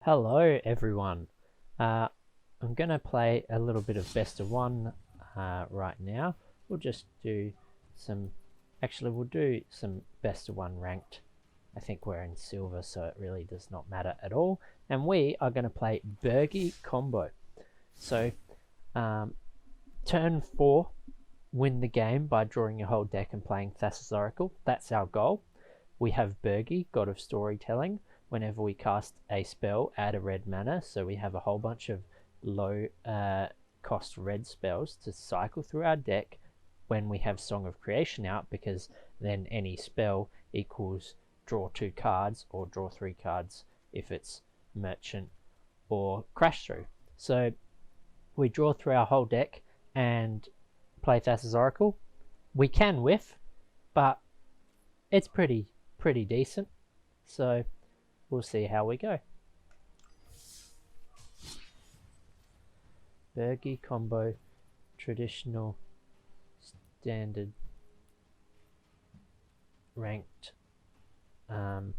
Hello everyone. I'm going to play a little bit of best of one right now. We'll just do some, we'll do some best of one ranked. I think we're in silver, so it really does not matter at all. And we are going to play Birgi combo. So turn 4, win the game by drawing your whole deck and playing Thassa's Oracle. That's our goal. We have Birgi, God of Storytelling. Whenever we cast a spell, add a red mana, so we have a whole bunch of low cost red spells to cycle through our deck when we have Song of Creation out, because then any spell equals draw 2 cards or draw 3 cards if it's Merchant or Crash Through. So we draw through our whole deck and play Thassa's Oracle. We can whiff, but it's pretty decent. So we'll see how we go. Birgi combo, traditional, standard, ranked. Right.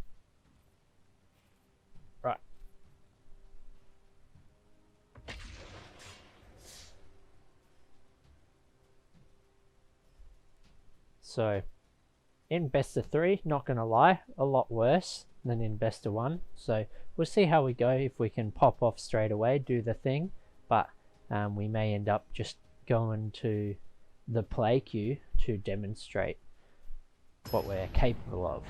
So, in best of 3, not gonna lie, a lot worse than in best of 1. So we'll see how we go. If we can pop off straight away, do the thing, but we may end up just going to the play queue to demonstrate what we're capable of.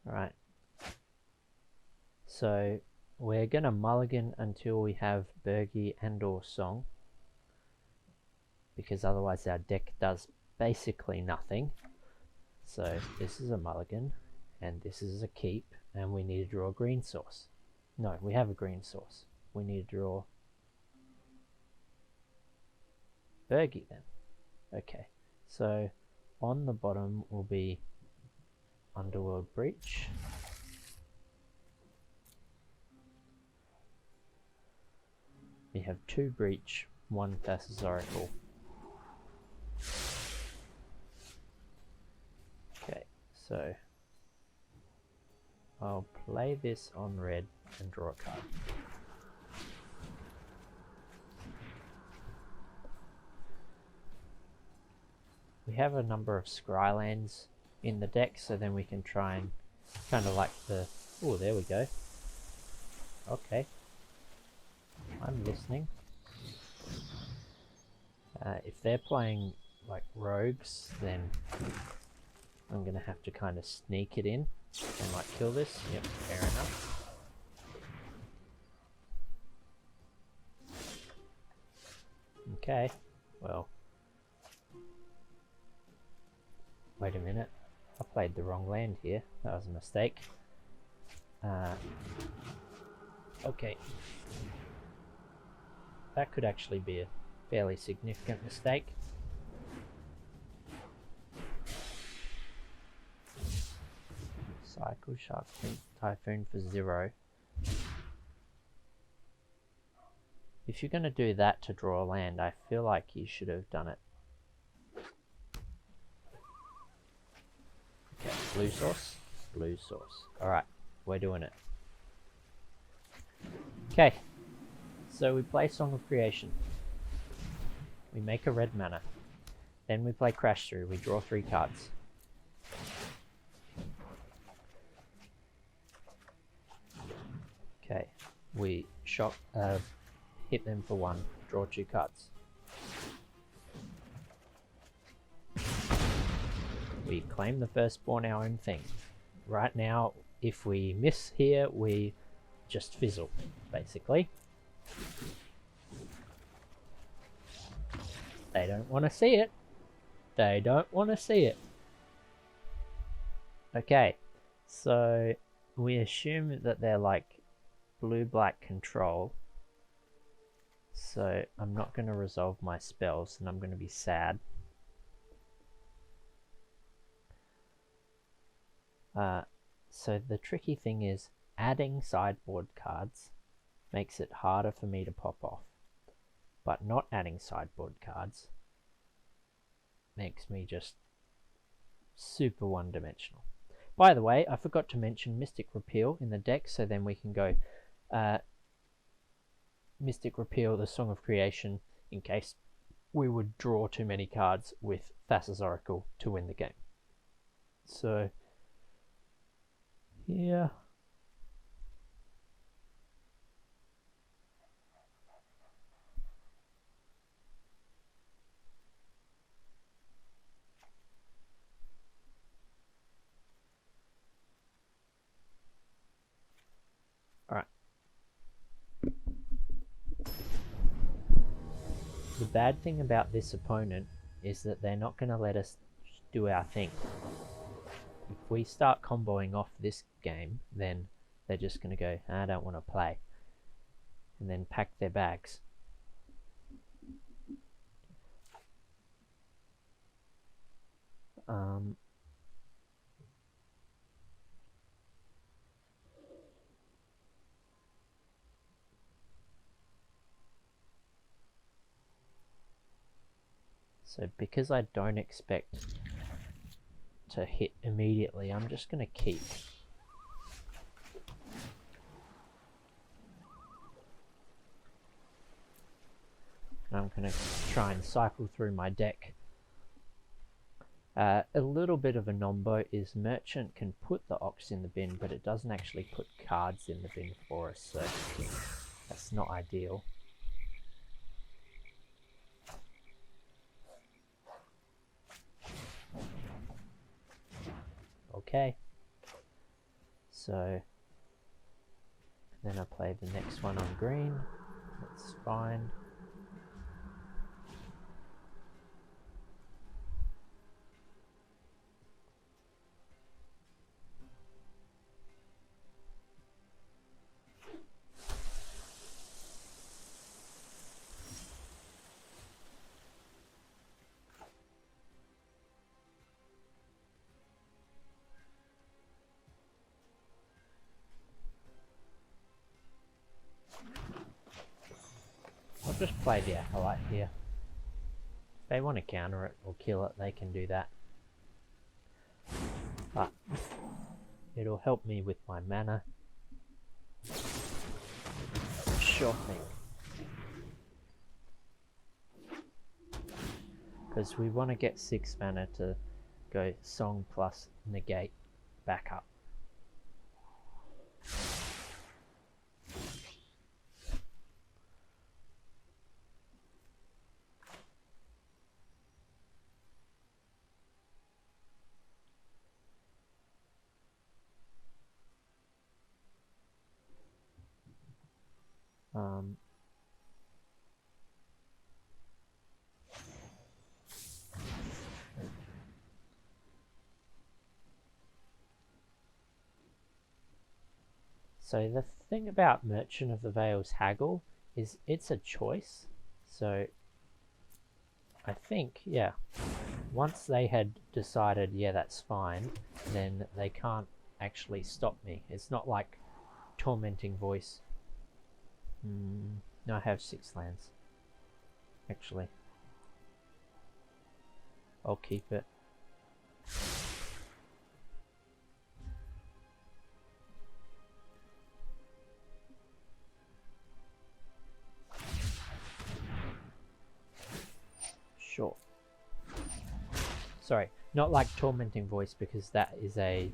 Alright, so we're gonna mulligan until we have Birgi and or Song, because otherwise our deck does basically nothing. So this is a mulligan and this is a keep, and we need to draw a green source. No, we have a green source. We need to draw Birgi then. Okay, so on the bottom will be Underworld Breach. We have 2 Breach, 1 Thassa's Oracle. Okay, so I'll play this on red and draw a card. We have a number of Scrylands in the deck, so then we can try and kind of like the... Oh, there we go. Okay. I'm listening. If they're playing like rogues, then I'm gonna have to kind of sneak it in and like kill this. Yep, fair enough. Okay, well, wait a minute. I played the wrong land here. That was a mistake. Okay. That could actually be a fairly significant mistake. Cycle Shark Typhoon for 0. If you're going to do that to draw a land, I feel like you should have done it. Okay, blue source, blue source. Alright, we're doing it. Okay, so we play Song of Creation. We make a red mana. Then we play Crash Through. We draw 3 cards. Okay, we hit them for 1, draw 2 cards. We claim the firstborn our own thing. Right now, if we miss here, we just fizzle, basically. They don't want to see it. They don't want to see it. Okay, so we assume that they're like blue-black control. So I'm not going to resolve my spells, and I'm going to be sad. So the tricky thing is adding sideboard cards makes it harder for me to pop off, but not adding sideboard cards makes me just super one-dimensional. By the way, I forgot to mention Mystic Repeal in the deck, so then we can go Mystic Repeal, the Song of Creation, in case we would draw too many cards with Thassa's Oracle to win the game. So, yeah. Alright. The bad thing about this opponent is that they're not going to let us do our thing. If we start comboing off this game, then they're just going to go, I don't want to play, and then pack their bags. So because I don't expect to hit immediately, I'm just going to keep. And I'm going to try and cycle through my deck. A little bit of a nombo is Merchant can put the Ox in the bin, but it doesn't actually put cards in the bin for us, so that's not ideal. Okay, so then I play the next one on green. That's fine. I'll just play the Acolyte here. If they want to counter it or kill it, they can do that. But it'll help me with my mana. Sure thing. Because we want to get 6 mana to go Song plus Negate back up. So the thing about Merchant of the Veil's Haggle is it's a choice. So I think, yeah, once they had decided, yeah, that's fine, then they can't actually stop me. It's not like Tormenting Voice. No, I have 6 lands. Actually, I'll keep it. Sure. Sorry, not like Tormenting Voice, because that is a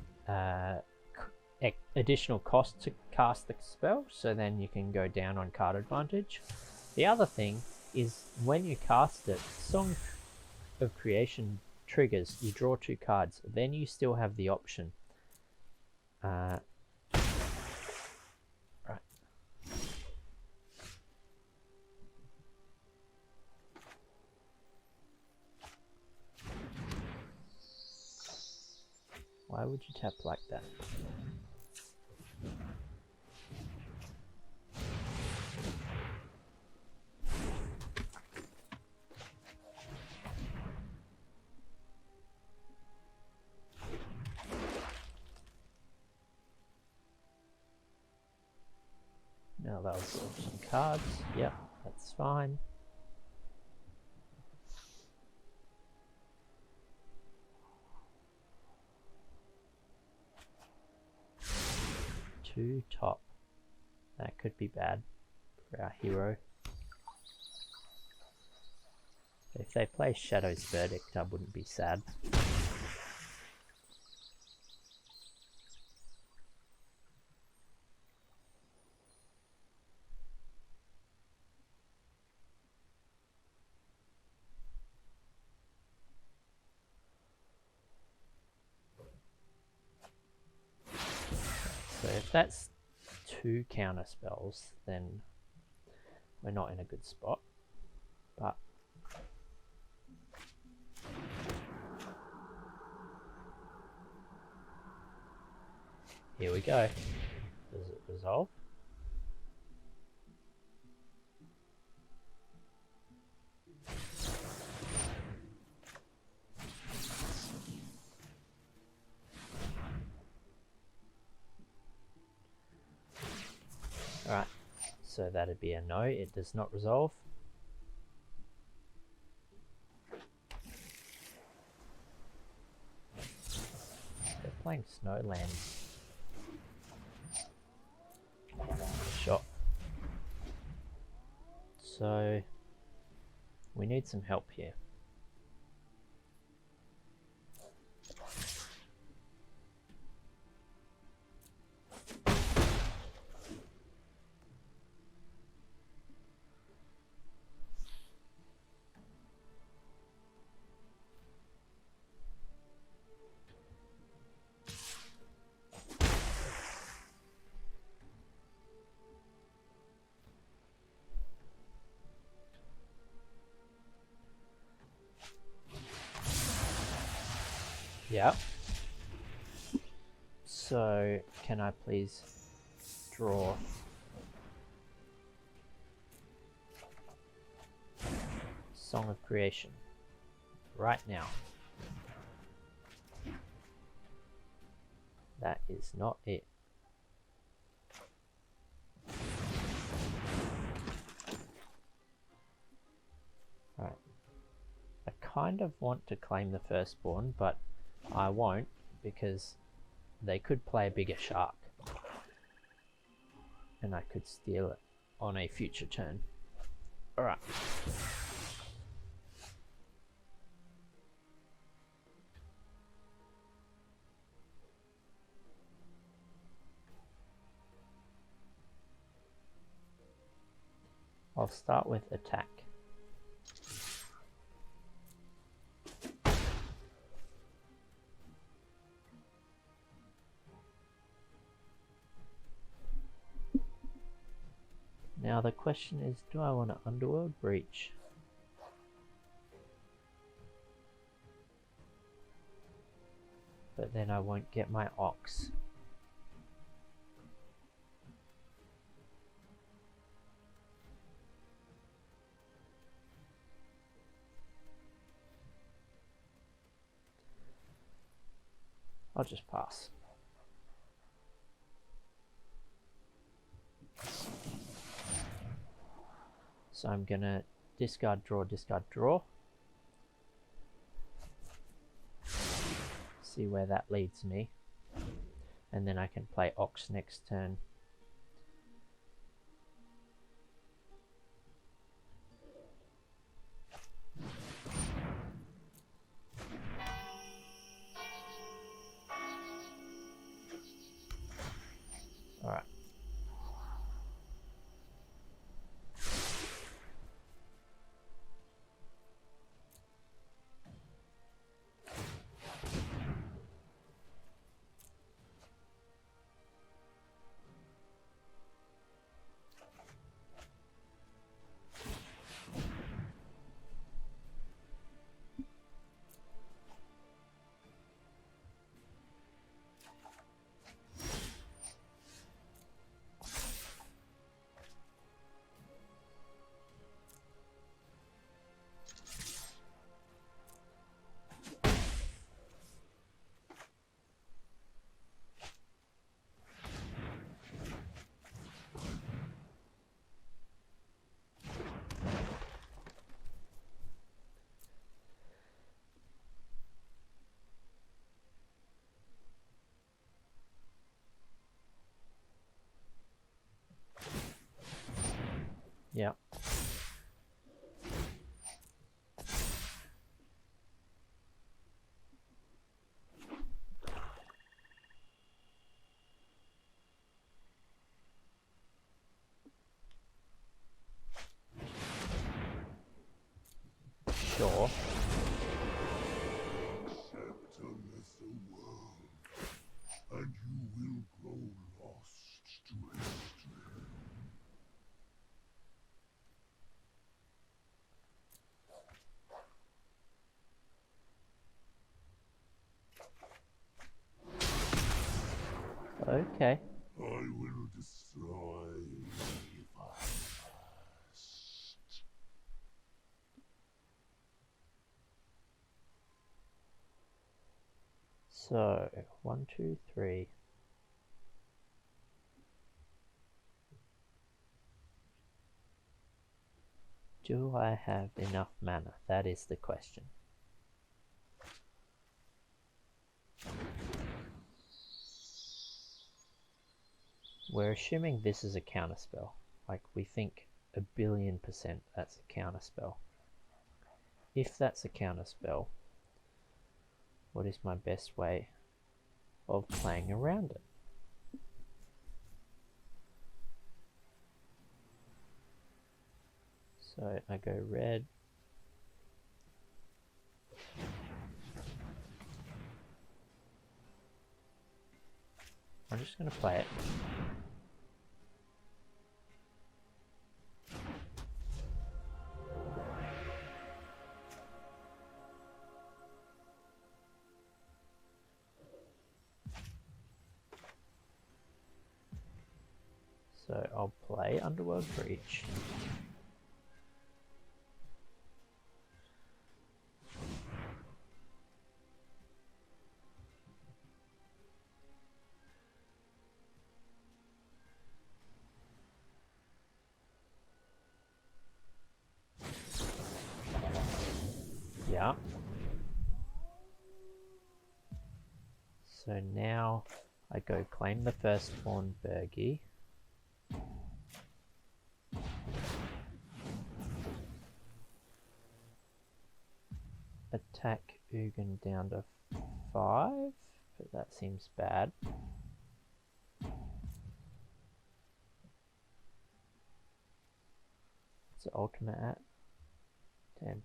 additional cost to cast the spell, so then you can go down on card advantage. The other thing is when you cast it, Song of Creation triggers, you draw 2 cards, then you still have the option. Right. Why would you tap like that? Now that'll sort some cards. Yep, that's fine. 2 top. That could be bad for our hero. If they play Shadow's Verdict, I wouldn't be sad. So if that's 2 counter spells, then we're not in a good spot. But here we go. Does it resolve? Alright, so that'd be a no, it does not resolve. They're playing Snowlands. Shot. So we need some help here. Yeah. So, can I please draw Song of Creation right now? That is not it. Right. I kind of want to claim the firstborn, but I won't because they could play a bigger shark and I could steal it on a future turn. Alright. I'll start with attack. Now the question is, do I want an Underworld Breach? But then I won't get my Ox. I'll just pass. So I'm gonna discard, draw, discard, draw. See where that leads me. And then I can play Ox next turn. Alright. Yeah. Sure. Accept a lesser world, and you will grow lost to history. Okay. I will destroy evil first. So, 1, 2, 3. Do I have enough mana? That is the question. We're assuming this is a counterspell. Like, we think 1,000,000,000% that's a counterspell. If that's a counterspell, what is my best way of playing around it? So I go red. I'm just going to play it. So I'll play Underworld Breach. Yeah. So now I go claim the firstborn Birgi. Attack Ugin down to 5, but that seems bad. What's the ultimate at? 10.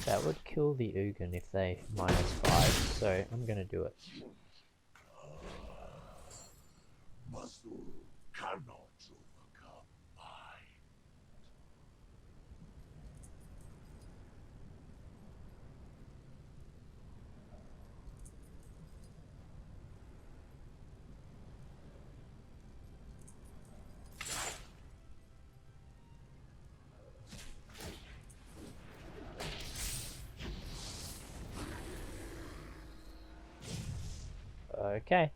That would kill the Ugin if they -5, so I'm gonna do it. Muscle cannot overcome mind. Okay.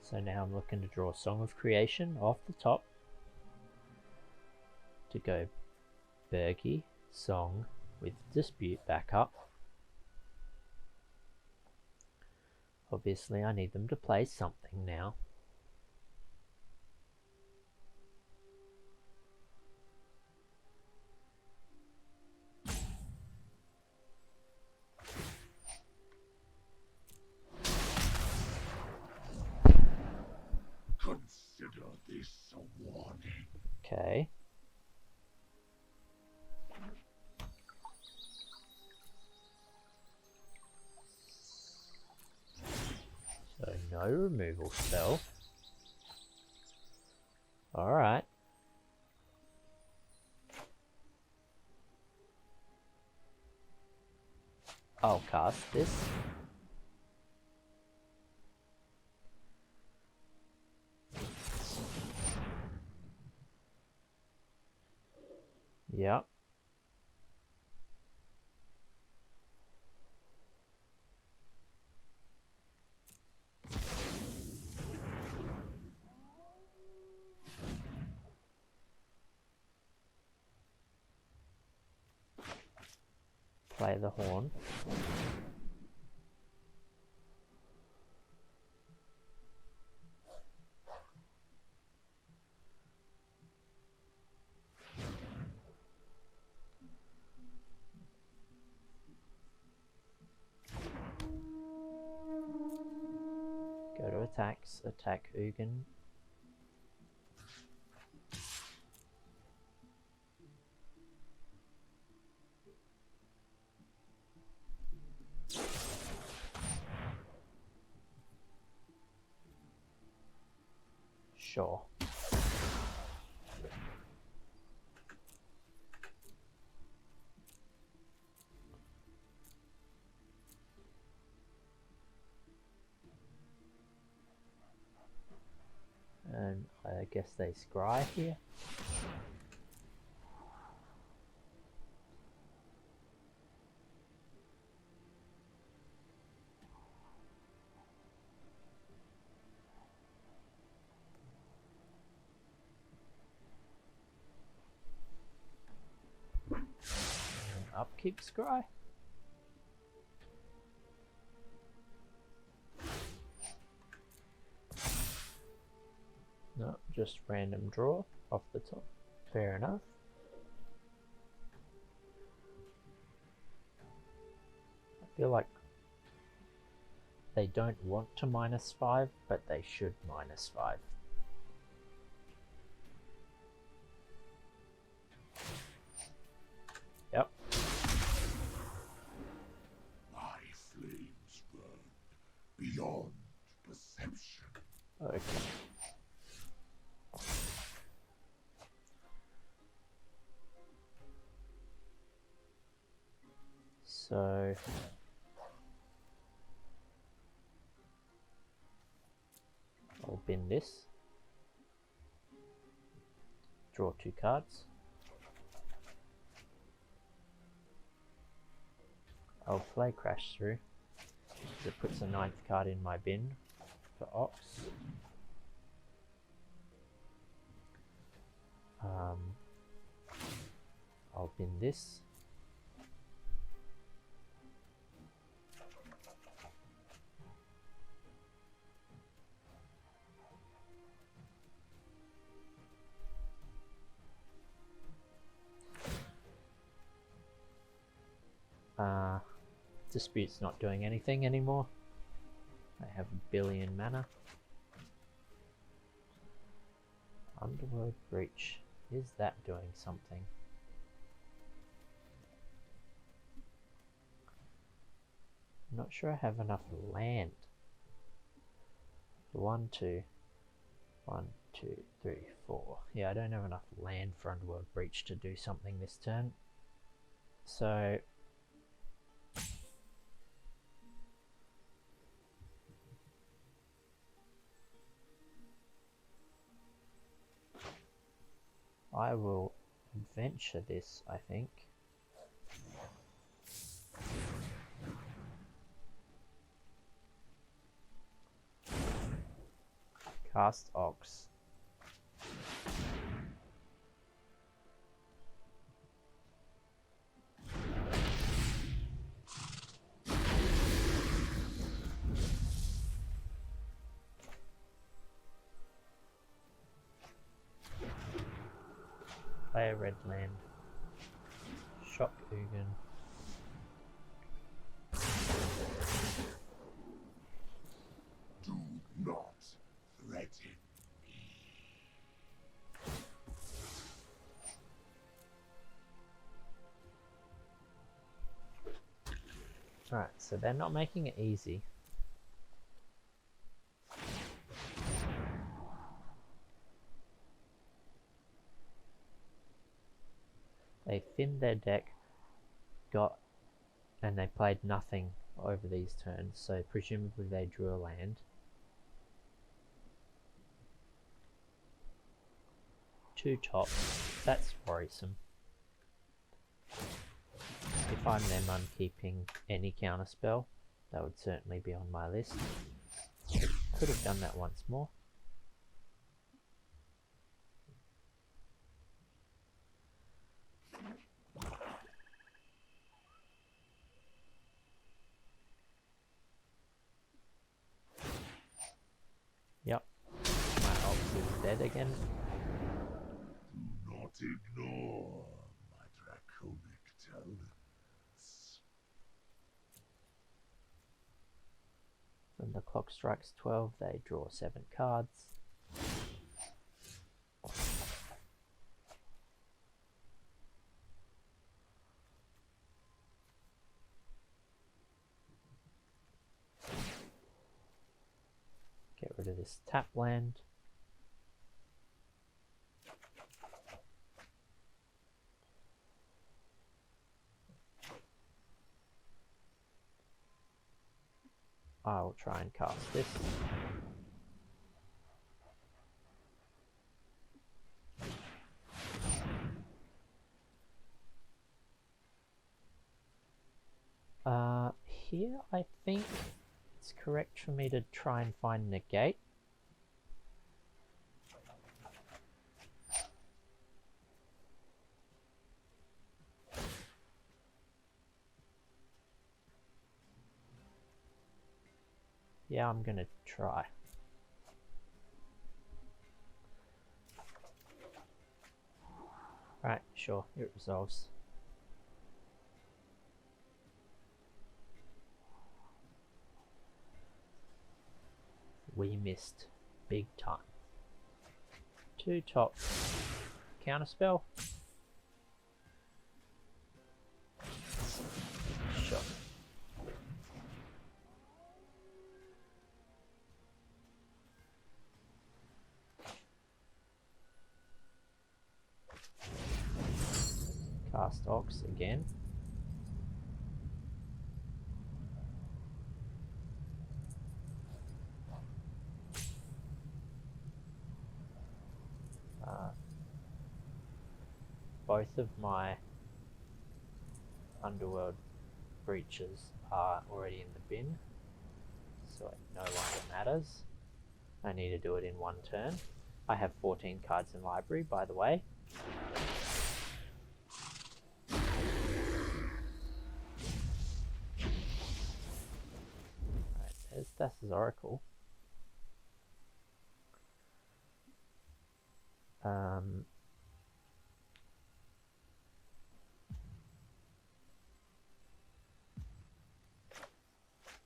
So now I'm looking to draw Song of Creation off the top to go Birgi, Song with Dispute back up. Obviously I need them to play something now. Consider this a warning. Okay. So no removal spell. Alright. I'll cast this. Yep. play the horn. Go to attacks, attack Ugin. Sure. And I guess they scry here. Upkeep scry. No, just random draw off the top. Fair enough. I feel like they don't want to -5, but they should -5. Yep. My flames burn beyond perception. Okay. So I'll bin this. Draw 2 cards. I'll play Crash Through. It puts a 9th card in my bin for Ox. I'll bin this. Dispute's not doing anything anymore. They have a billion mana. Underworld Breach. Is that doing something? I'm not sure I have enough land. 1, 2, 1, 2, 3, 4. Yeah, I don't have enough land for Underworld Breach to do something this turn. So I will adventure this, I think. Cast Ox. Play a red land. Shock Ugin. Do not threaten me. Alright, so they're not making it easy. They thinned their deck, and they played nothing over these turns, so presumably they drew a land. 2 tops, that's worrisome. If I'm them, I'm keeping any counterspell. That would certainly be on my list. Could have done that once more. is dead again. Do not ignore my draconic talents. When the clock strikes 12, they draw 7 cards. Get rid of this tap land. I'll try and cast this. Here I think it's correct for me to try and find negate. Yeah, I'm gonna try. Right, sure, it resolves. We missed big time. 2 top counterspell. Sure. Cast Ox again. Both of my Underworld breaches are already in the bin, so it no longer matters. I need to do it in 1 turn. I have 14 cards in library, by the way. Alright, there's Thassa's Oracle.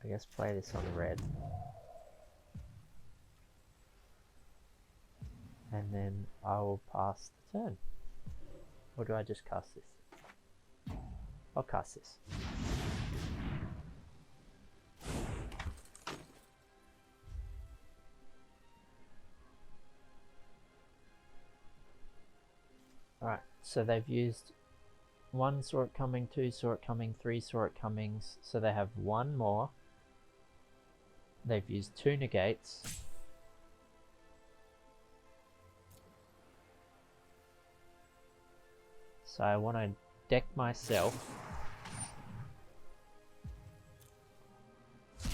I guess play this on red. And then I will pass the turn. Or do I just cast this? I'll cast this. Alright, so they've used 1 saw it coming, 2 saw it coming, 3 saw it comings, so they have 1 more. They've used 2 negates. So I want to deck myself.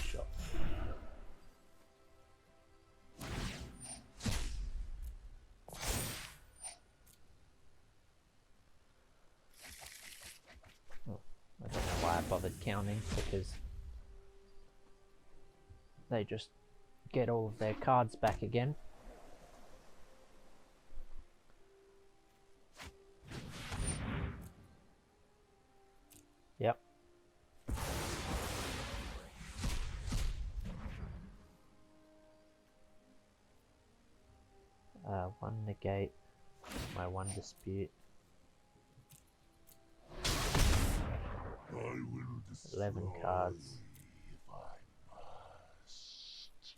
Sure. Oh, I don't know why I bothered counting, because they just get all of their cards back again. Yep. One negate, my 1 dispute. I will 11 cards. if I must.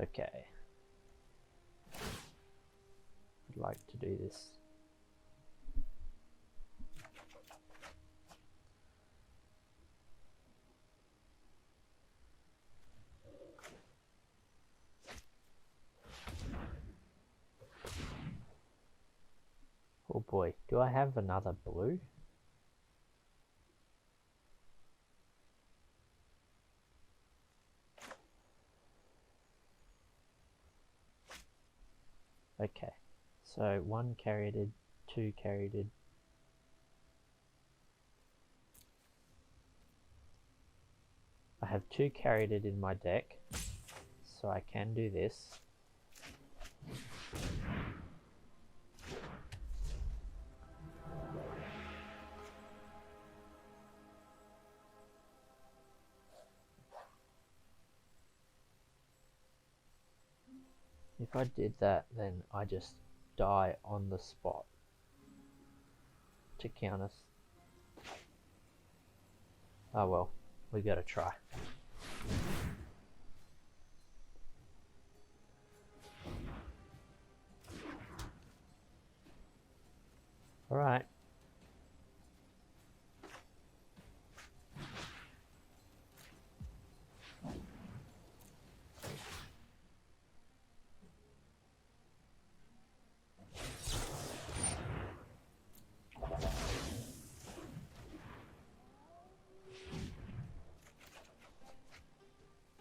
Okay. I'd like to do this. Oh boy, do I have another blue? Okay, so 1 carried, 2 carried. I have 2 carried in my deck, so I can do this. If I did that, then I just die on the spot to count us. Oh well, we gotta try. Alright.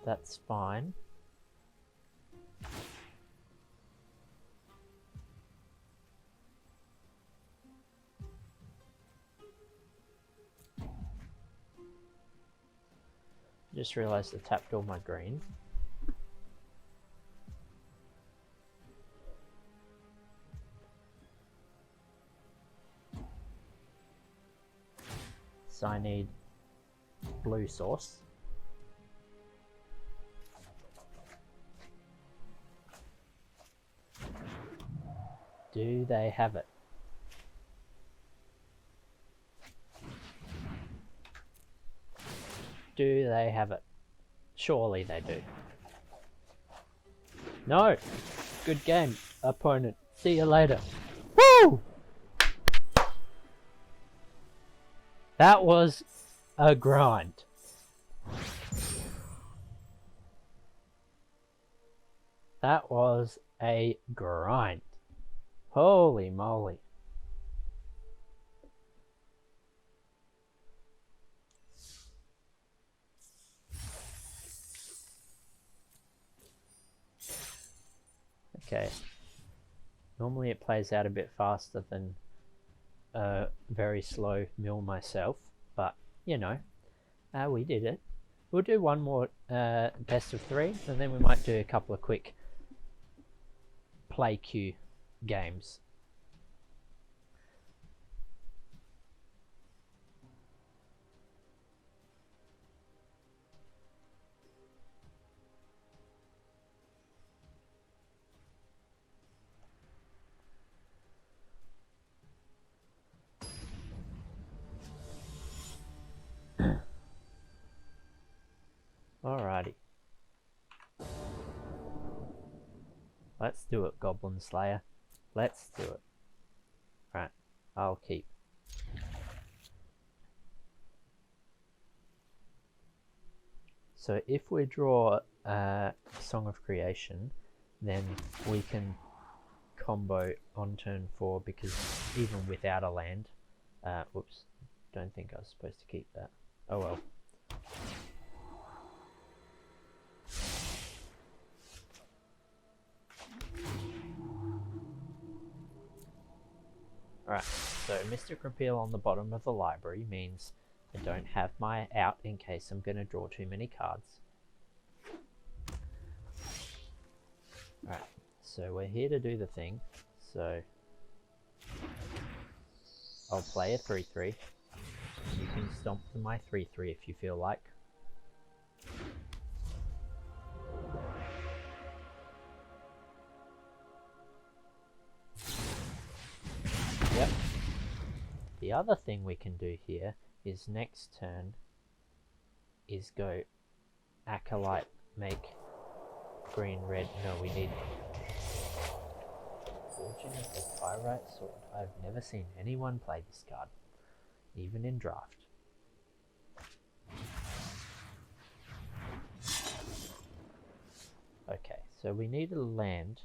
That's fine. Just realised I tapped all my green. So I need blue sauce. Do they have it? Do they have it? Surely they do. No! Good game, opponent. See you later. Woo! That was a grind. That was a grind. Holy moly. Okay. Normally it plays out a bit faster than a very slow mill myself, but you know, we did it. We'll do one more best of 3, and then we might do a couple of quick play queue games. Alrighty. Let's do it, Goblin Slayer. Let's do it. Right, I'll keep. So if we draw a Song of Creation, then we can combo on turn 4, because even without a land, whoops, don't think I was supposed to keep that. Oh well. Alright, so Mystic Repeal on the bottom of the library means I don't have my out in case I'm going to draw too many cards. Alright, so we're here to do the thing, so I'll play a 3-3. You can stomp to my 3-3 if you feel like. Yep. The other thing we can do here is next turn is go Acolyte, make green, red. No, we need Fortune of the Pyrite Sword. I've never seen anyone play this card, even in draft. Okay, so we need a land.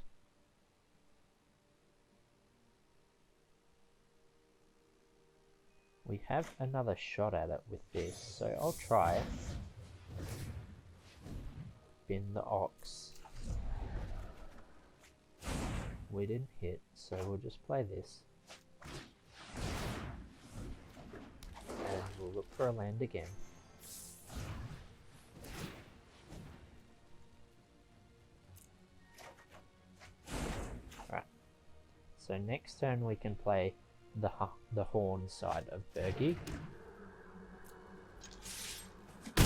We have another shot at it with this, so I'll try it. Bin the Ox. We didn't hit, so we'll just play this. And we'll look for a land again. Alright. So next turn we can play the horn side of Birgi. We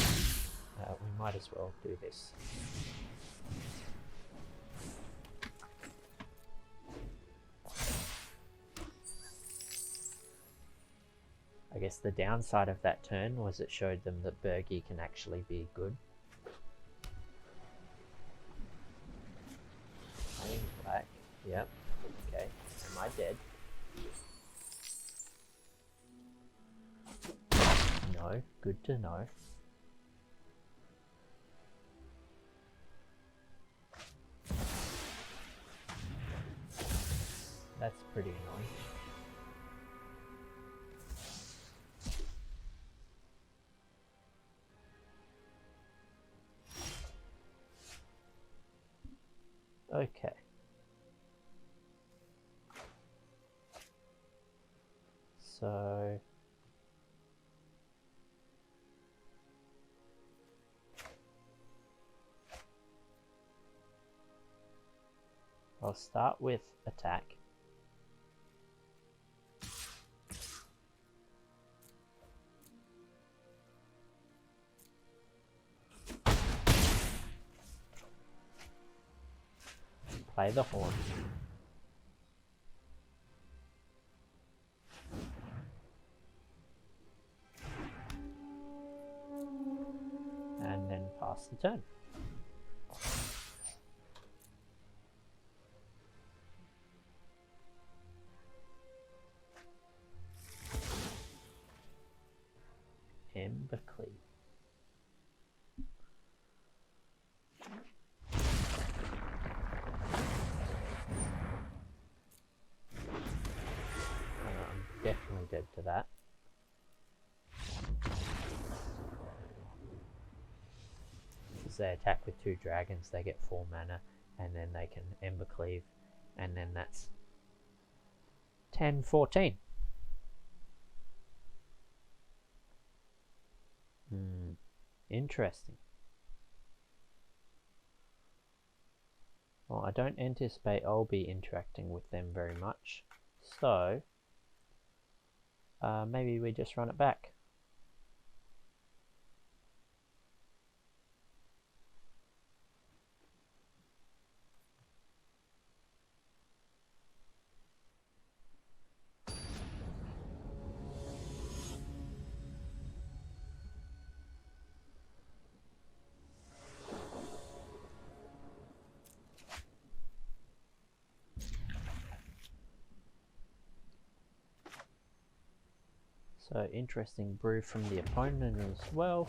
might as well do this. guess the downside of that turn was it showed them that Birgi can actually be good. Playing black. Yep. Okay. Am I dead? No. Good to know. That's pretty annoying. Okay. So I'll start with attack. Play the horn. And then pass the turn. Embercleave. I'm definitely dead to that. Because they attack with 2 dragons, they get 4 mana, and then they can Embercleave, and then that's 10-14. Interesting. Well, I don't anticipate I'll be interacting with them very much, so maybe we just run it back. So interesting brew from the opponent as well.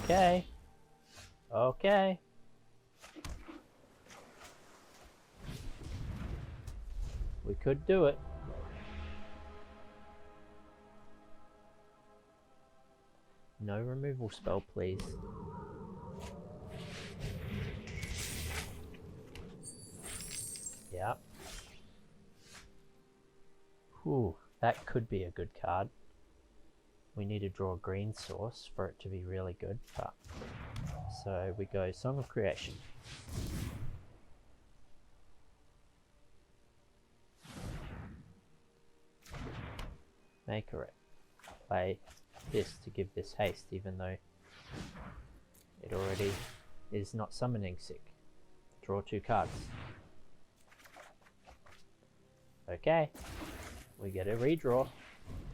Okay. Okay. We could do it. No removal spell, please. Yep. Whew, that could be a good card. We need to draw a green source for it to be really good. But so we go Song of Creation. Make a play this to give this haste, even though it already is not summoning sick. Draw 2 cards. Okay, we get a redraw.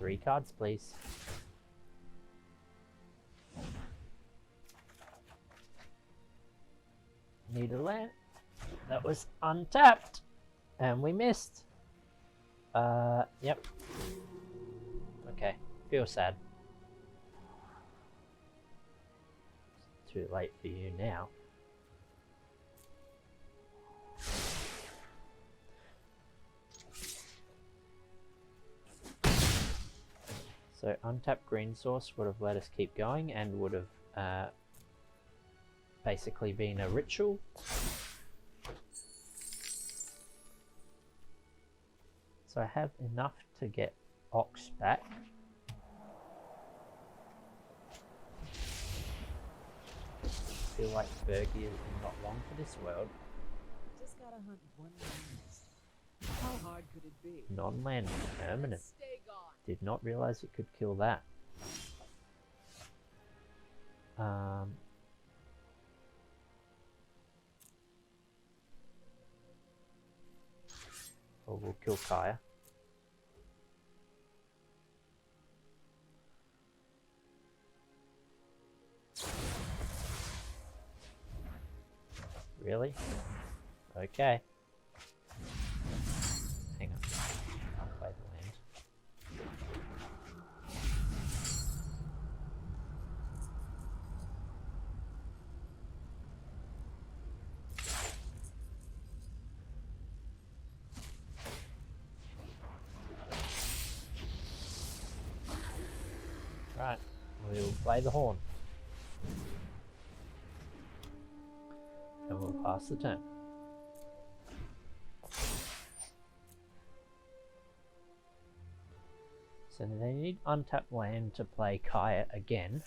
3 cards, please. Need a land. That was untapped, and we missed. Yep. Okay, feel sad. It's too late for you now. So untapped green source would have let us keep going and would have basically been a ritual. So I have enough to get Ox back. I feel like Birgi is not long for this world. Just gotta hunt one last. How hard could it be? Non-land permanent. Stay gone. Did not realize it could kill that. Or we'll kill Kaya. Really? Okay. Hang on. I'll play the land. Right, we'll play the horn. And we'll pass the turn. So they need untapped land to play Kaya again.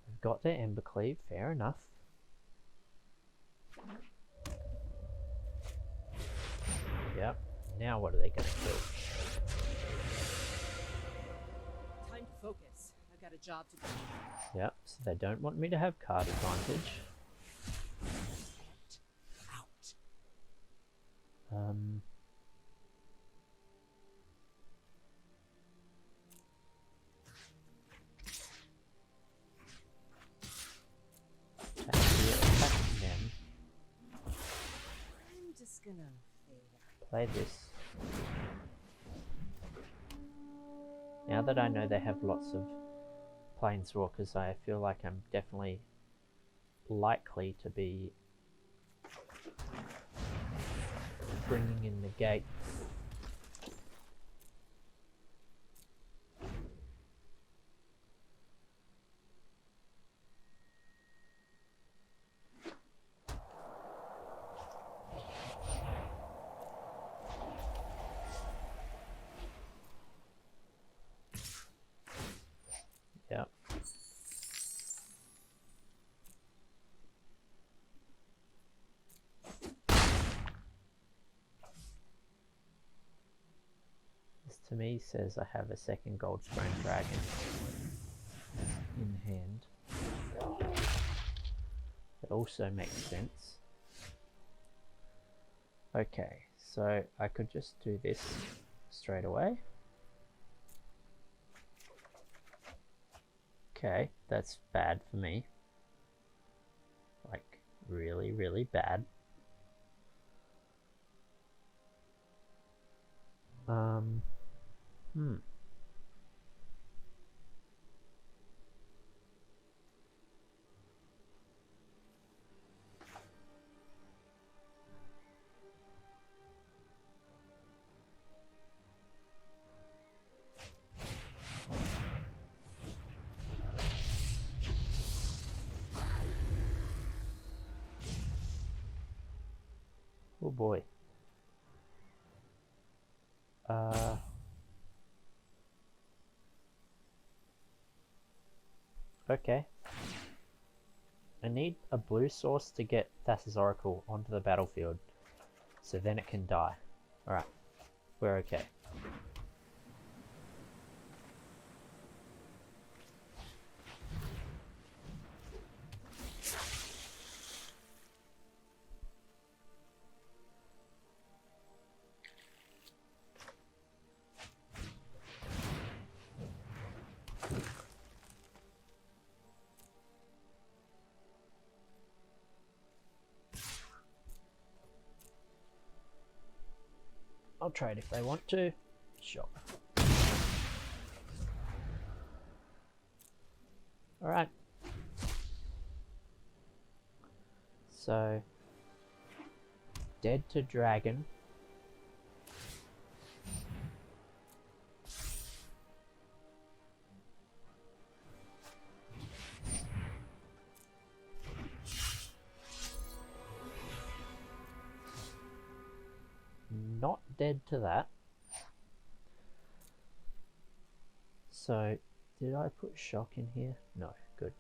They've got their Embercleave, fair enough. Yep, now what are they going to kill? Time to focus. I've got a job to do. Yep, so they don't want me to have card advantage. Out. Attacking them. I'm just gonna fade out. Play this. Now that I know they have lots of planeswalkers, I feel like I'm definitely likely to be bringing in the gates. Yep. This to me says I have a second Goldstone Dragon in hand. That also makes sense. Okay, so I could just do this straight away. Okay, that's bad for me. Like, really, really bad. Oh boy. Okay. I need a blue source to get Thassa's Oracle onto the battlefield, so then it can die. Alright, we're okay. I'll trade if they want to. Sure. Alright. So, dead to dragon. not dead to that. So, did I put shock in here? No, good.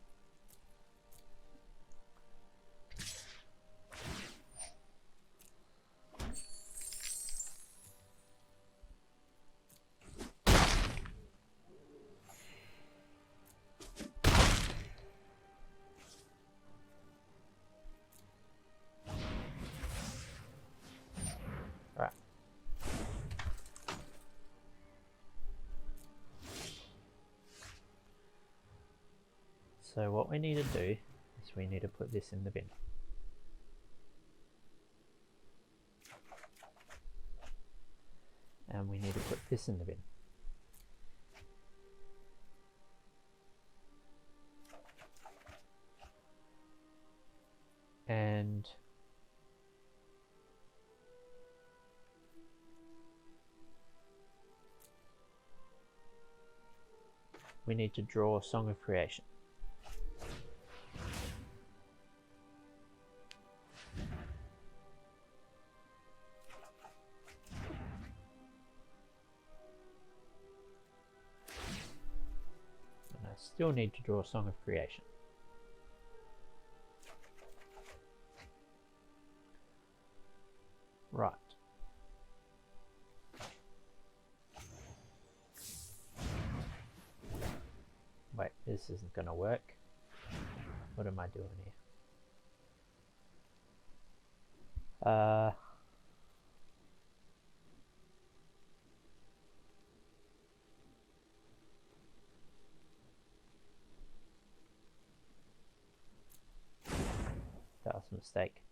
Right. So what we need to do is we need to put this in the bin. And we need to put this in the bin. And we need to draw a Song of Creation. And I still need to draw a Song of Creation. Right. Wait, this isn't going to work. What am I doing here? That was a mistake.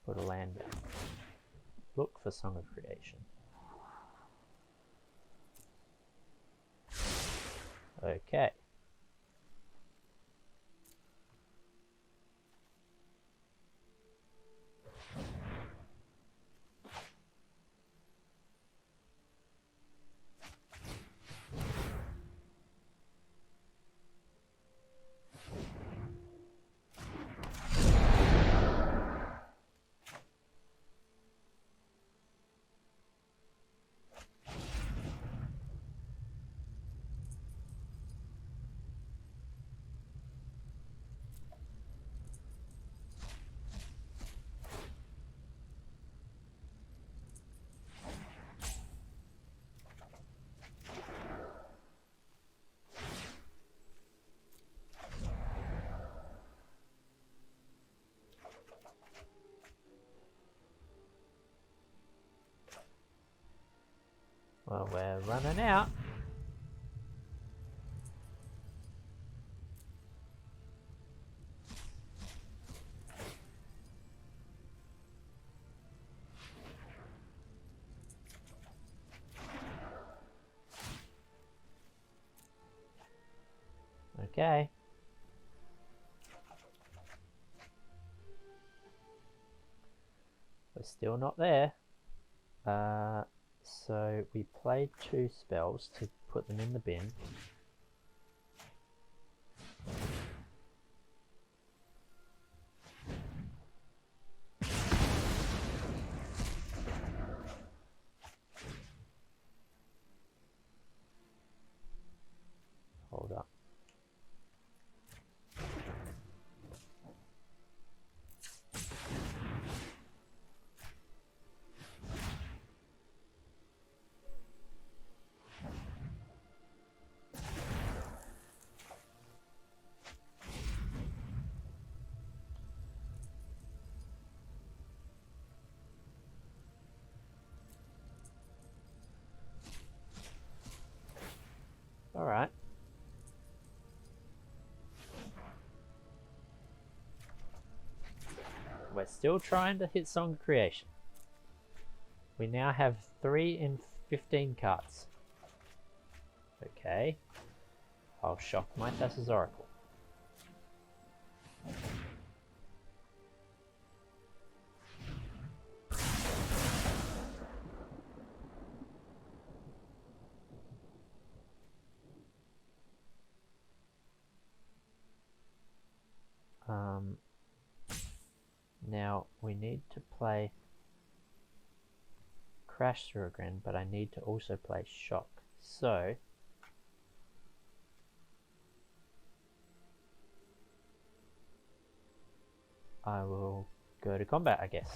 Put a land down. Look for Song of Creation. Okay. Well, we're running out. Okay. We're still not there. So we played 2 spells to put them in the bin. Hold up. All right. We're still trying to hit Song of Creation. We now have 3 in 15 cards. Okay. I'll shock my Thassa's Oracle. Now we need to play Crash Through again, but I need to also play Shock. So I will go to combat, I guess.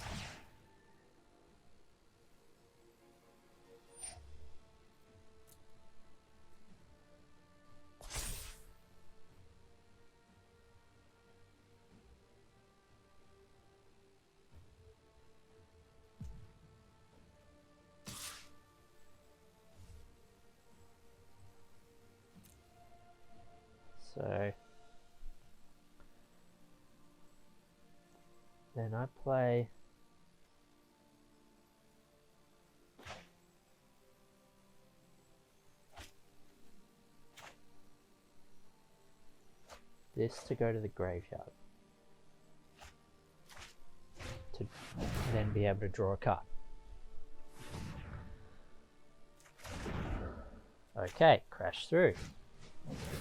So then I play this to go to the graveyard to then be able to draw a card. Okay, Crash Through.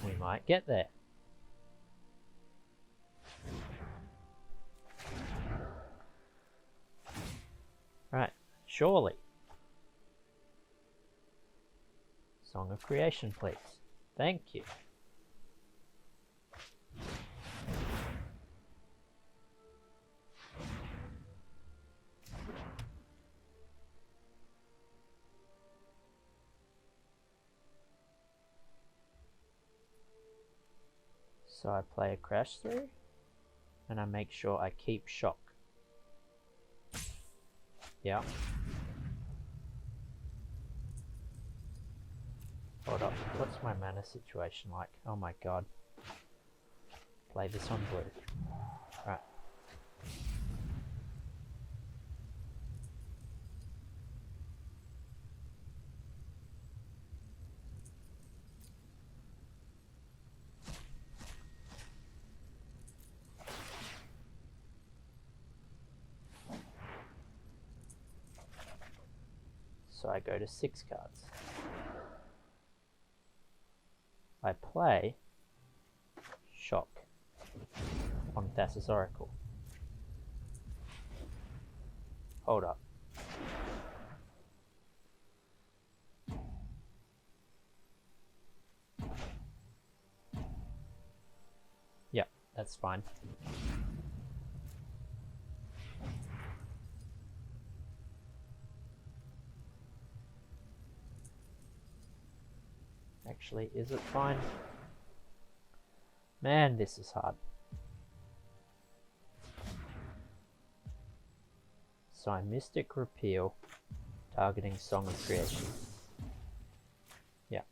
We might get there. Right, surely. Song of Creation, please. Thank you. So I play a Crash Through, and I make sure I keep Shock. Yeah. Hold up, what's my mana situation like? Oh my god. Play this on blue. Right. So I go to 6 cards. I play Shock on Thassa's Oracle. Hold up. Yep, that's fine. Actually, is it fine? Man, this is hard. So I Mystic Repeal, targeting Song of Creation. Yeah.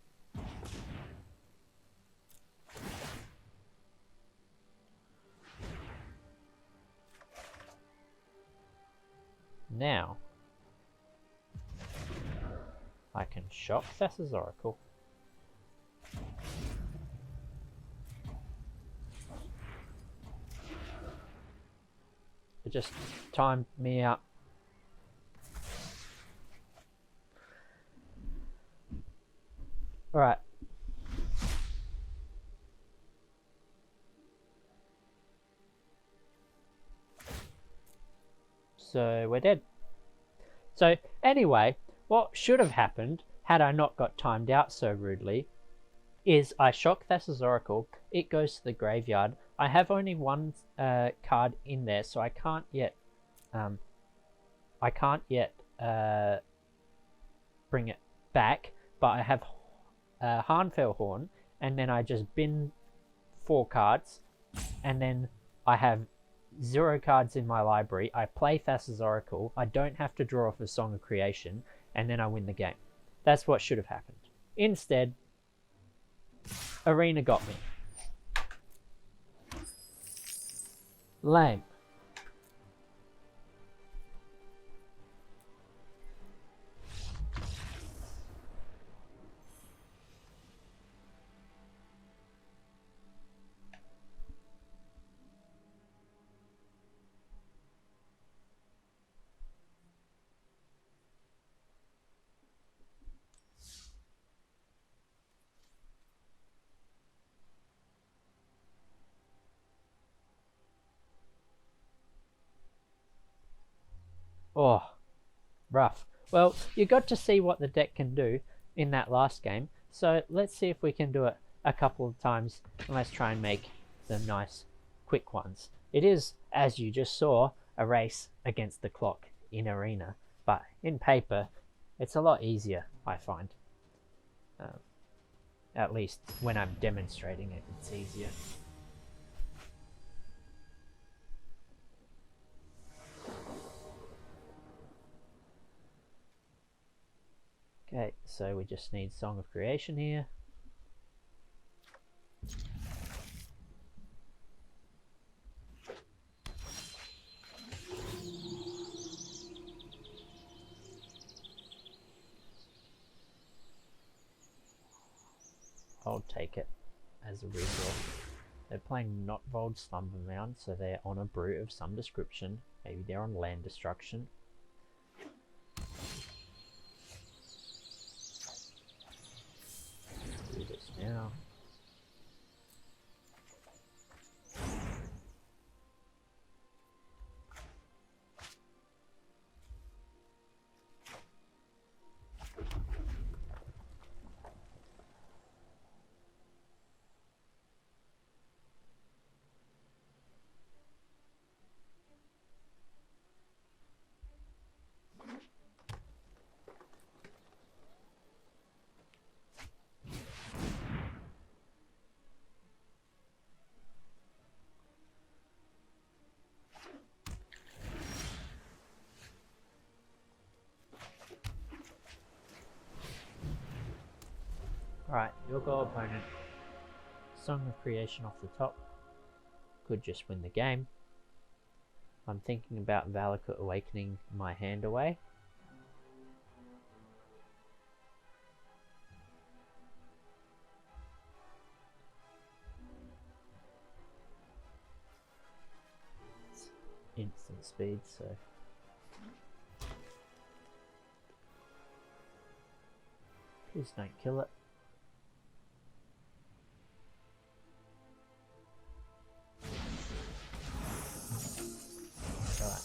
Now, I can Shock Thassa's Oracle. It just timed me out. Alright. So we're dead. So anyway, what should have happened, had I not got timed out so rudely, is I Shock Thassa's Oracle, it goes to the graveyard. I have only one card in there, so I can't yet bring it back, but I have Harnfell Horn, and then I just bin 4 cards, and then I have 0 cards in my library. I play Thassa's Oracle, I don't have to draw off a Song of Creation, and then I win the game. That's what should have happened. Instead, Arena got me. Lame. Oh, rough. Well, you got to see what the deck can do in that last game, so let's see if we can do it a couple of times, and let's try and make them nice, quick ones. It is, as you just saw, a race against the clock in Arena, but in paper, it's a lot easier, I find. At least when I'm demonstrating it, it's easier. Okay, so we just need Song of Creation here. I'll take it as a redraw. They're playing Not Vold Slumber Mound, so they're on a brew of some description. Maybe they're on land destruction. Do this now. Alright, your go opponent. Song of Creation off the top. Could just win the game. I'm thinking about Valakut Awakening my hand away. It's instant speed, so... Please don't kill it. Alright.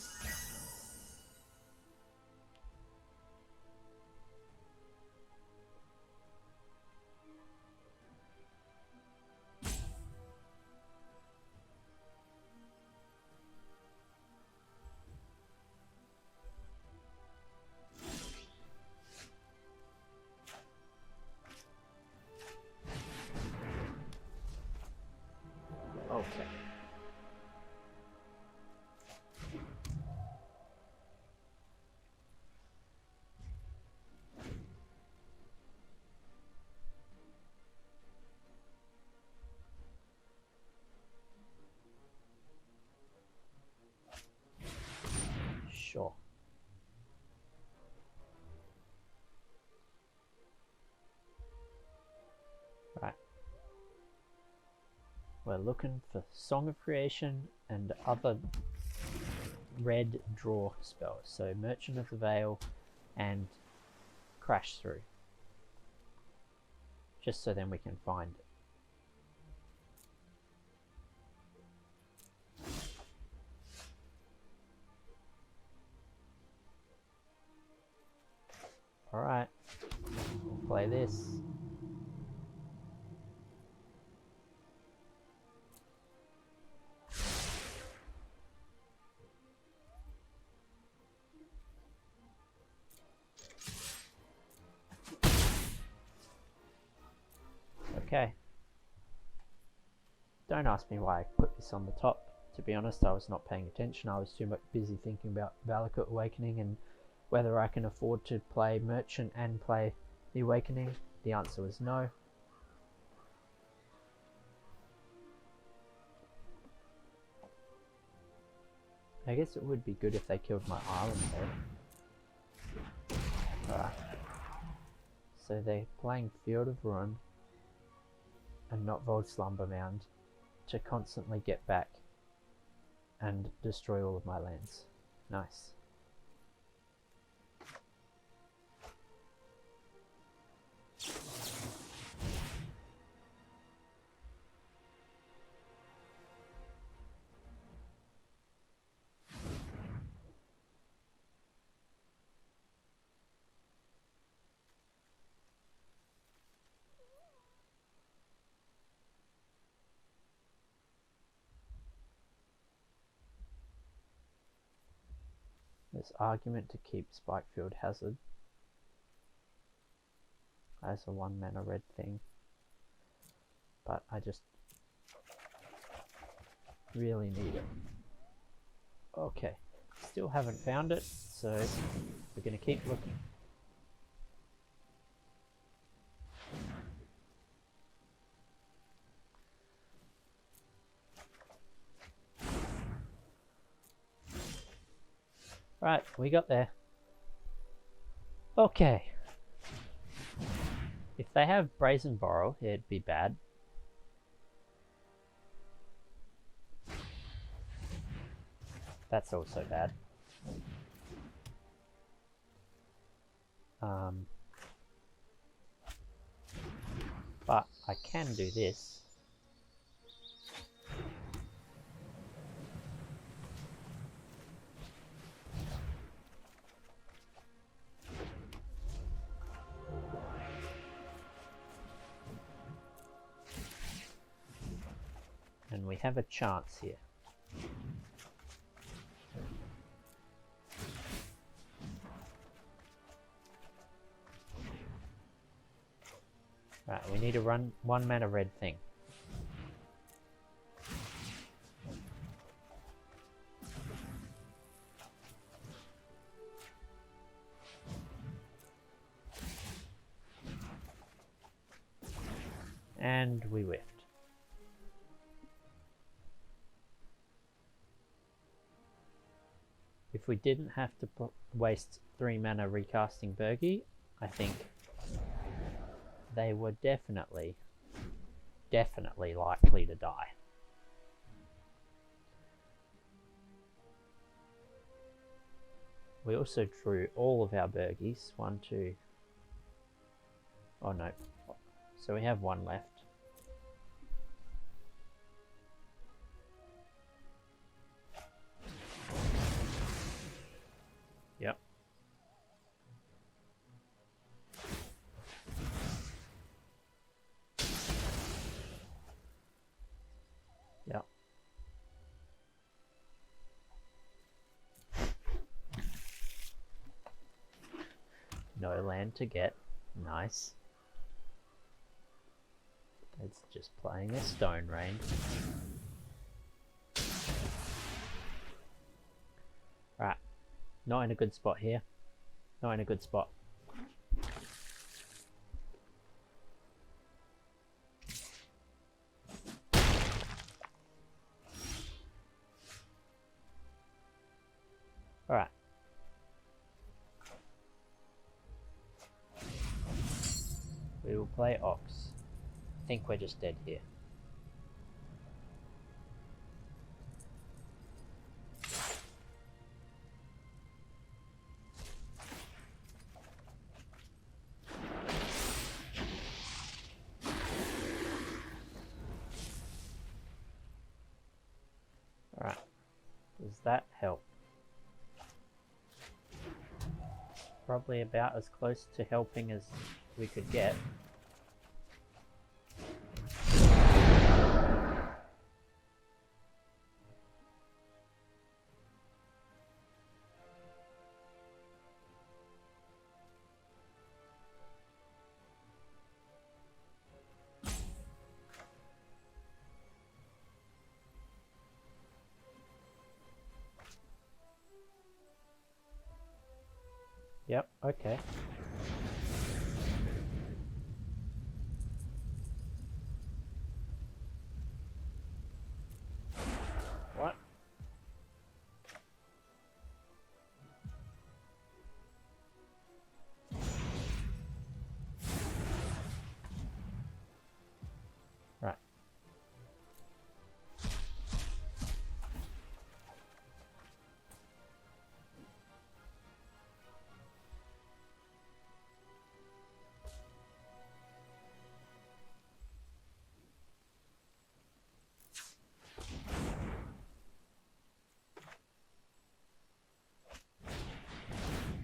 Okay. Sure. Right. We're looking for Song of Creation and other red draw spells. So Merchant of the Veil and Crash Through. Just so then we can find it. Alright, we'll play this. Okay. Don't ask me why I put this on the top. To be honest, I was not paying attention. I was too much busy thinking about Valakut Awakening and whether I can afford to play Merchant and play the Awakening. The answer was no. I guess it would be good if they killed my island there. Alright. So they're playing Field of Ruin and Not Vold Slumber Mound to constantly get back and destroy all of my lands. Nice. There's argument to keep Spikefield Hazard as a 1 mana red thing, but I just really need it. Okay, still haven't found it, so we're going to keep looking. Right, we got there. Okay. If they have Brazen Borrow, it'd be bad. That's also bad. But I can do this. And we have a chance here. Right, we need to run 1 mana red thing. And we whiffed. If we didn't have to waste 3 mana recasting Birgi, I think they were definitely likely to die. We also drew all of our Birgis. 1, 2. Oh no. So we have 1 left. Yep. Yep. No land to get. Nice. It's just playing a Stone Rain. Right. Not in a good spot here. Not in a good spot. Alright. We will play Ox. I think we're just dead here. Alright. Does that help? Probably about as close to helping as we could get. Yep, okay. What? Right.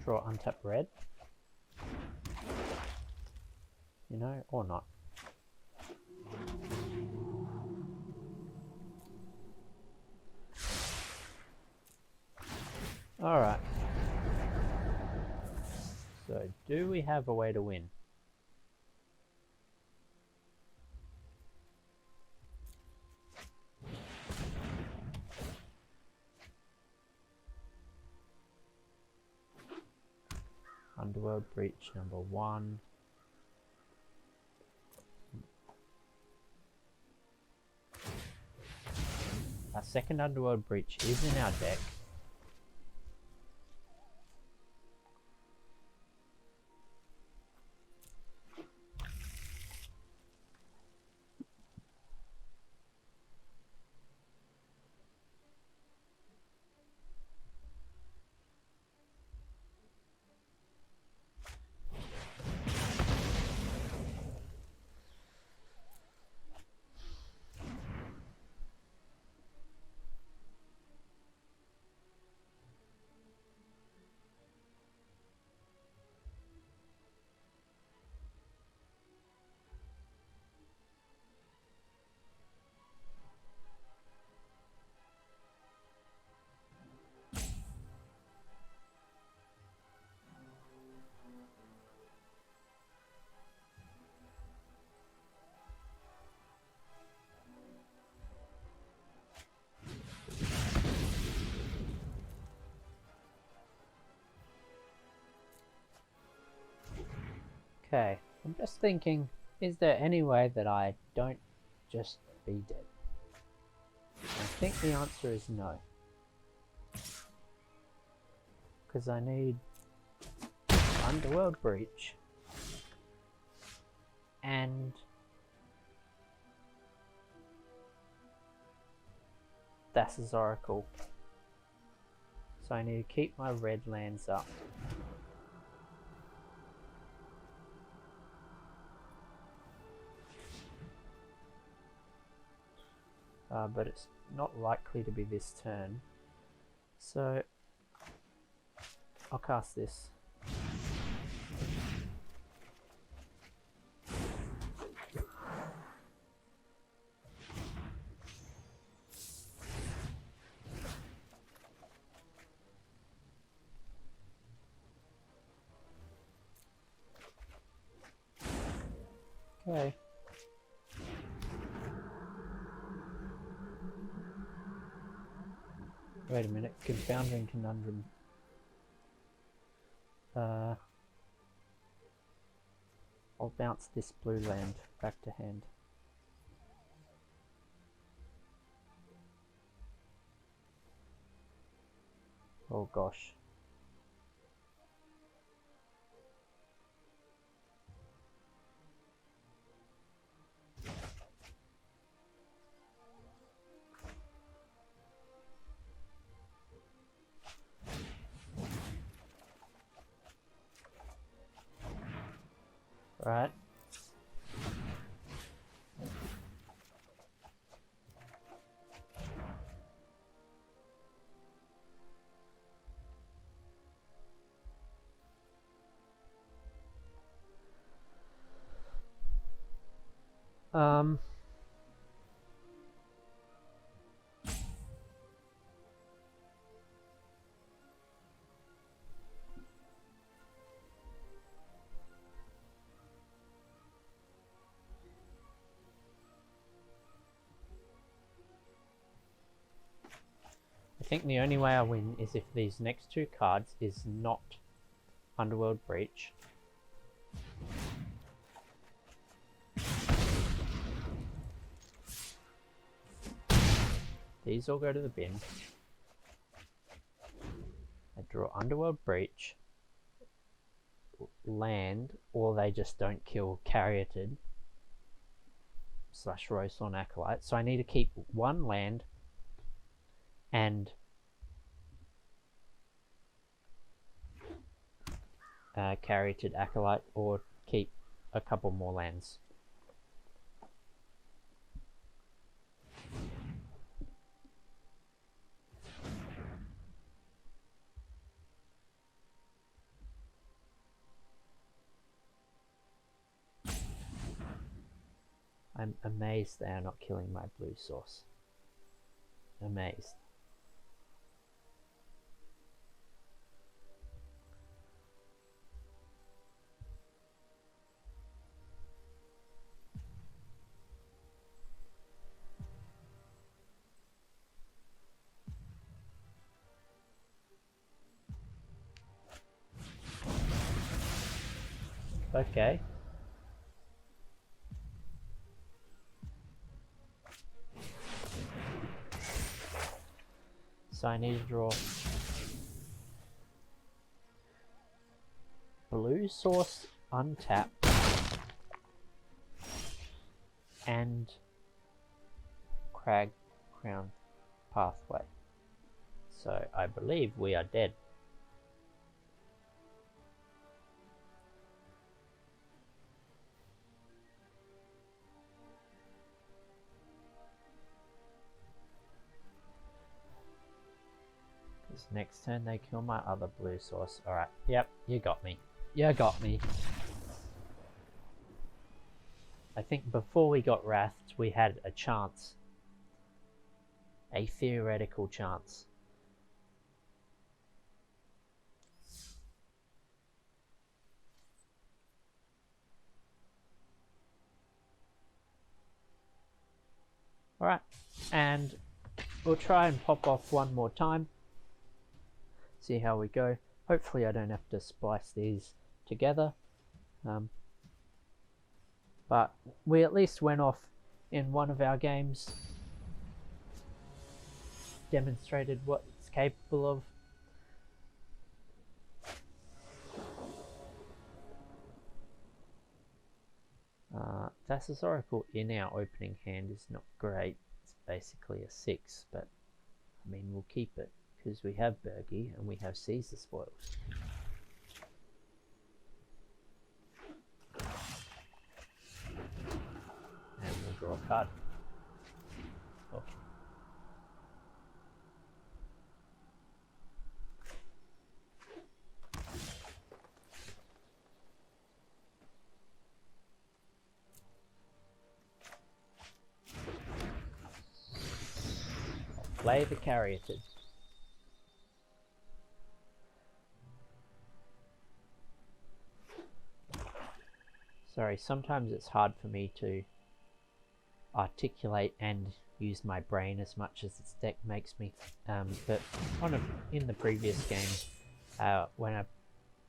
Draw untap red. You know, or not. Alright. So, do we have a way to win? Underworld Breach number 1. Our second Underworld Breach is in our deck. Okay, I'm just thinking, is there any way that I don't just be dead? I think the answer is no. Because I need Underworld Breach and Thassa's Oracle. So I need to keep my red lands up. But it's not likely to be this turn. So I'll cast this. Okay. Wait a minute, confounding conundrum. I'll bounce this blue land back to hand. Oh gosh. Right. I think the only way I win is if these next two cards is not Underworld Breach. These all go to the bin. I draw Underworld Breach, land, or they just don't kill Caryatid / Rosethorn Acolyte. So I need to keep one land and Caryatid Acolyte, or keep a couple more lands. I'm amazed they are not killing my blue source. Amazed. Okay. So I need to draw blue source untap and Crag Crown Pathway. So I believe we are dead. Because next turn they kill my other blue source. Alright, yep, you got me. You got me. I think before we got Wrathed, we had a chance. A theoretical chance. Alright, and we'll try and pop off one more time. See how we go. Hopefully I don't have to splice these together. But we at least went off in one of our games. Demonstrated what it's capable of. Thassa's Oracle in our opening hand is not great. It's basically a 6, but I mean we'll keep it because we have Birgi and we have Seize the Spoils. And we'll draw a card. Okay. Play the Caryatid. Sorry, sometimes it's hard for me to articulate and use my brain as much as this deck makes me. But in the previous game, when I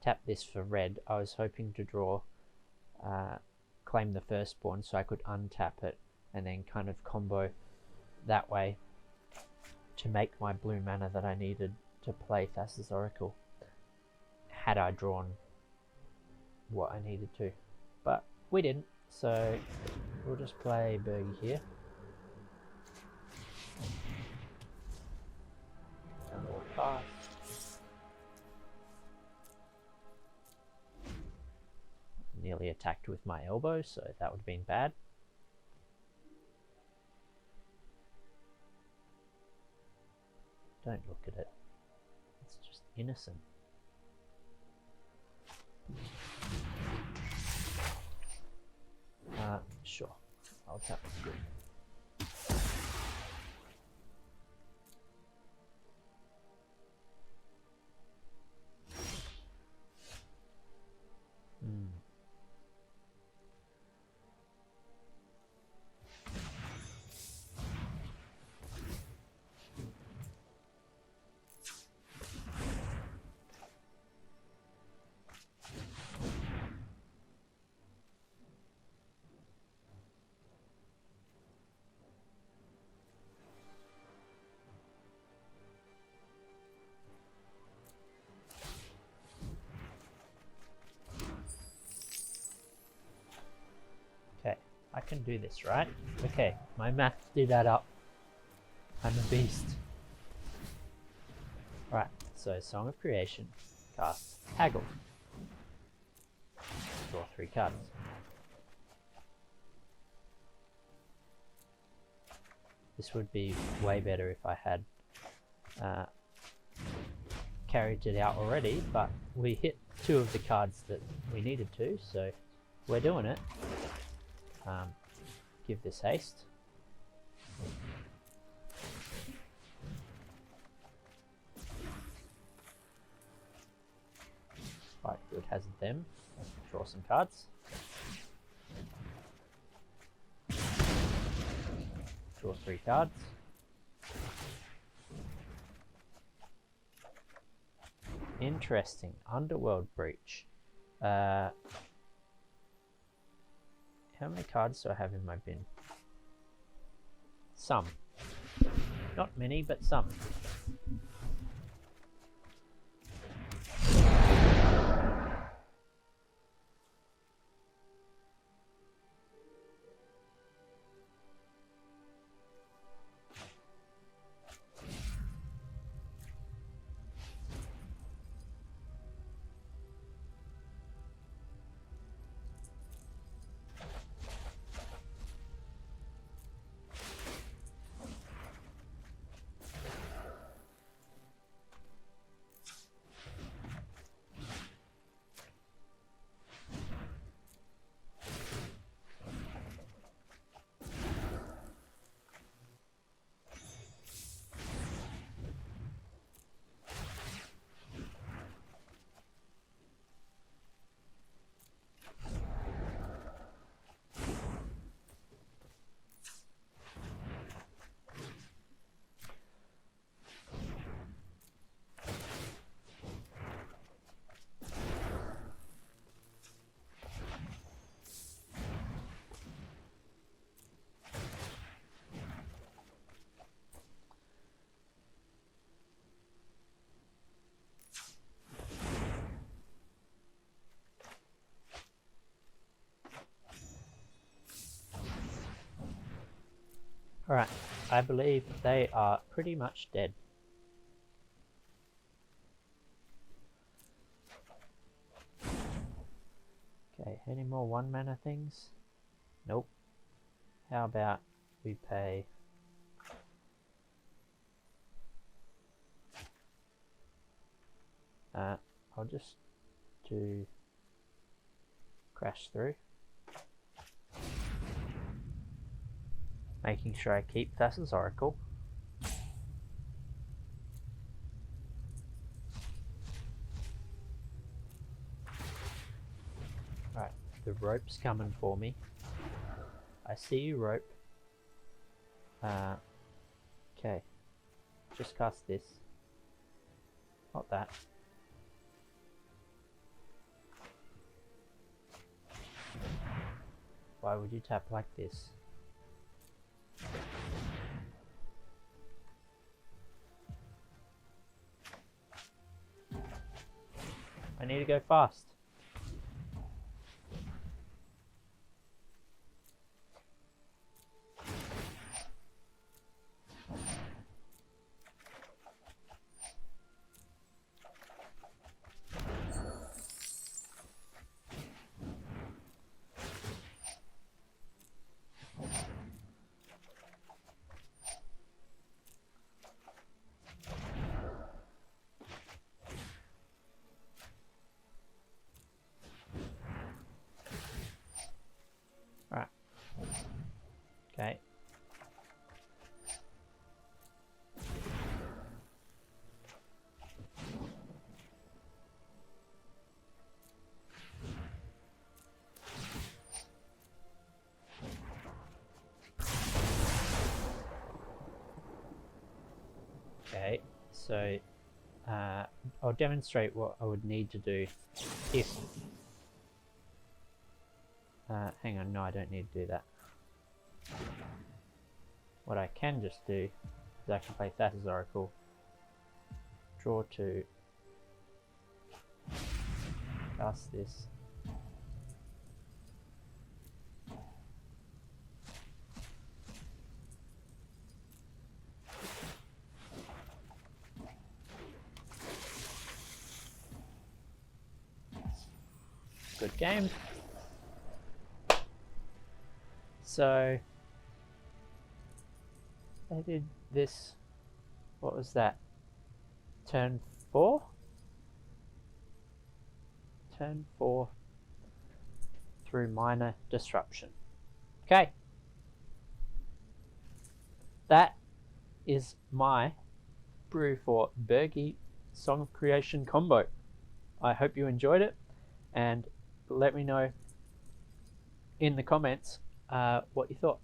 tapped this for red, I was hoping to draw Claim the Firstborn so I could untap it and then kind of combo that way to make my blue mana that I needed to play Thassa's Oracle had I drawn what I needed to. But we didn't, so we'll just play Birgi here. And we'll pass. Nearly attacked with my elbow, so that would have been bad. Don't look at it. It's just innocent. Sure. I'll tap the screen. I can do this, right? Okay, my math did add up. I'm a beast. Right, so Song of Creation, cast Haggle. Draw 3 cards. This would be way better if I had carried it out already, but we hit 2 of the cards that we needed to, so we're doing it. Give this haste. Right, good has them. Draw some cards. Draw 3 cards. Interesting. Underworld Breach. How many cards do I have in my bin? Some. Not many, but some. Alright, I believe they are pretty much dead. Okay, any more 1 mana things? Nope. How about we pay I'll just do crash through. Making sure I keep Thassa's Oracle. Alright, the rope's coming for me. I see you, rope. Okay. Just cast this. Not that. Why would you tap like this? I need to go fast. Right. Okay. Okay, so I'll demonstrate what I would need to do if hang on, no, I don't need to do that. What I can just do is I can play Thassa's Oracle, draw 2, cast this. Good game. So I did this, what was that? Turn 4? Turn 4 through minor disruption. Okay. That is my brew for Birgi Song of Creation combo. I hope you enjoyed it, and let me know in the comments what you thought.